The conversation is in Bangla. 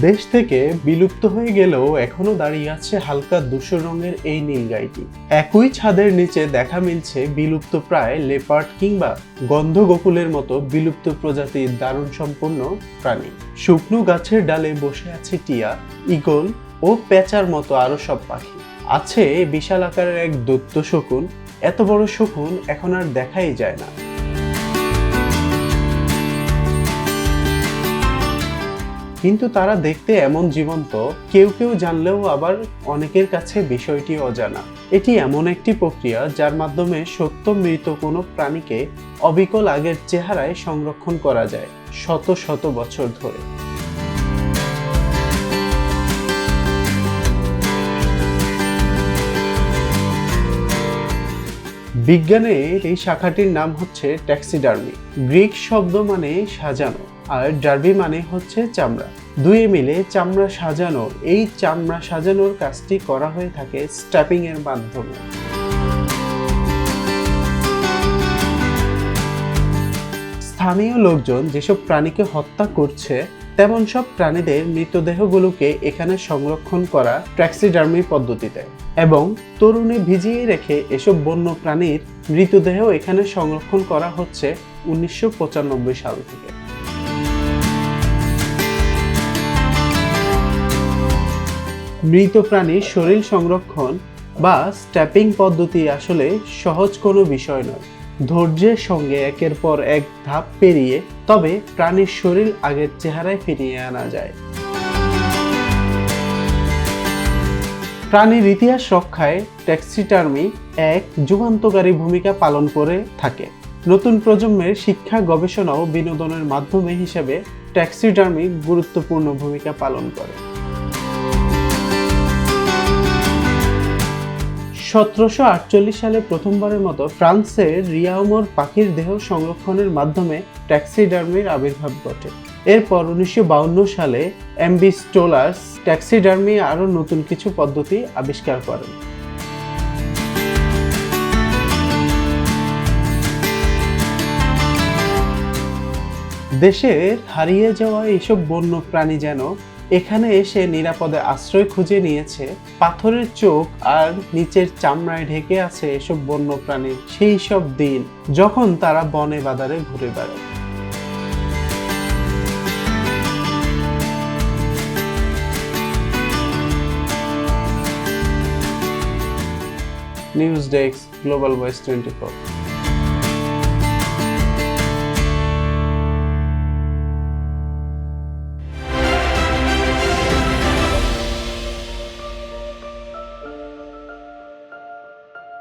দেশ থেকে বিলুপ্ত হয়ে গেলেও এখনো দাঁড়িয়ে আছে হালকা ধূসর রঙের এই নীলগাইটি। একই ছাদের নিচে দেখা মিলছে বিলুপ্ত প্রায় লেপার্ড কিংবা গন্ধগোকুলের মতো বিলুপ্ত প্রজাতির দারুণ সম্পন্ন প্রাণী। শুকনো গাছের ডালে বসে আছে টিয়া, ঈগল ও পেঁচার মতো আরো সব পাখি। আছে বিশাল আকারের এক দৈত্য শকুন। এত বড় শকুন এখন আর দেখাই যায় না। কিন্তু তারা দেখতে এমন জীবন্ত, কেউ কেউ জানলেও আবার অনেকের কাছে বিষয়টি অজানা। এটি এমন একটি প্রক্রিয়া যার মাধ্যমে সত্য মৃত কোনো প্রাণীকে অবিকল আগের চেহারায় সংরক্ষণ করা যায় শত শত বছর ধরে। বিজ্ঞানের এই শাখাটির নাম হচ্ছে ট্যাক্সিডার্মি। গ্রিক শব্দ মানে সাজানো, আর ডার্বি মানে হচ্ছে চামড়া। দুয়ে মিলে চামড়া সাজানো। এই চামড়া সাজানোর কাজটি করা হয়ে থাকে স্ট্র্যাপিং এর মাধ্যমে। স্থানীয় লোকজন যেসব প্রাণীকে হত্যা করছে তেমন সব প্রাণীদের মৃতদেহগুলোকে এখানে সংরক্ষণ করা ট্যাক্সিডার্মি পদ্ধতিতে, এবং তরুণে ভিজিয়ে রেখে এসব বন্য প্রাণীর মৃতদেহ এখানে সংরক্ষণ করা হচ্ছে 1995 সাল থেকে। মৃত প্রাণীর শরীর সংরক্ষণ বা স্ট্র্যাপিং পদ্ধতি আসলে সহজ কোনো বিষয় নয়। ধৈর্যের সঙ্গে একের পর এক ধাপ পেরিয়ে তবে প্রাণীর শরীর আগের চেহারায় ফিরিয়ে আনা যায়। প্রাণীর ইতিহাস রক্ষায় ট্যাক্সিডার্মি এক যুগান্তকারী ভূমিকা পালন করে থাকে। নতুন প্রজন্মের শিক্ষা, গবেষণা ও বিনোদনের মাধ্যমে হিসেবে ট্যাক্সিডার্মি গুরুত্বপূর্ণ ভূমিকা পালন করে। 1748 সালে প্রথমবারের মতো ফ্রান্সের রিয়াউমোর পাখির দেহ সংরক্ষণের মাধ্যমে ট্যাক্সিডার্মির আবির্ভাব ঘটে। এরপর 1952 সালে এমবি স্টোলার্স ট্যাক্সিডার্মি আরও নতুন কিছু পদ্ধতি আবিষ্কার করেন। দেশের হারিয়ে যাওয়া এইসব বন্য প্রাণী যেন এখানে এসে নিরাপদে আশ্রয় খুঁজে নিয়েছে। পাথরের চোখ আর নিচের চামড়ায় ঢেকে আছে এসব বন্য প্রাণীর সেই সব দিন যখন তারা বনে বাদারে ঘুরে বেড়ায়। News desk, global voice 24।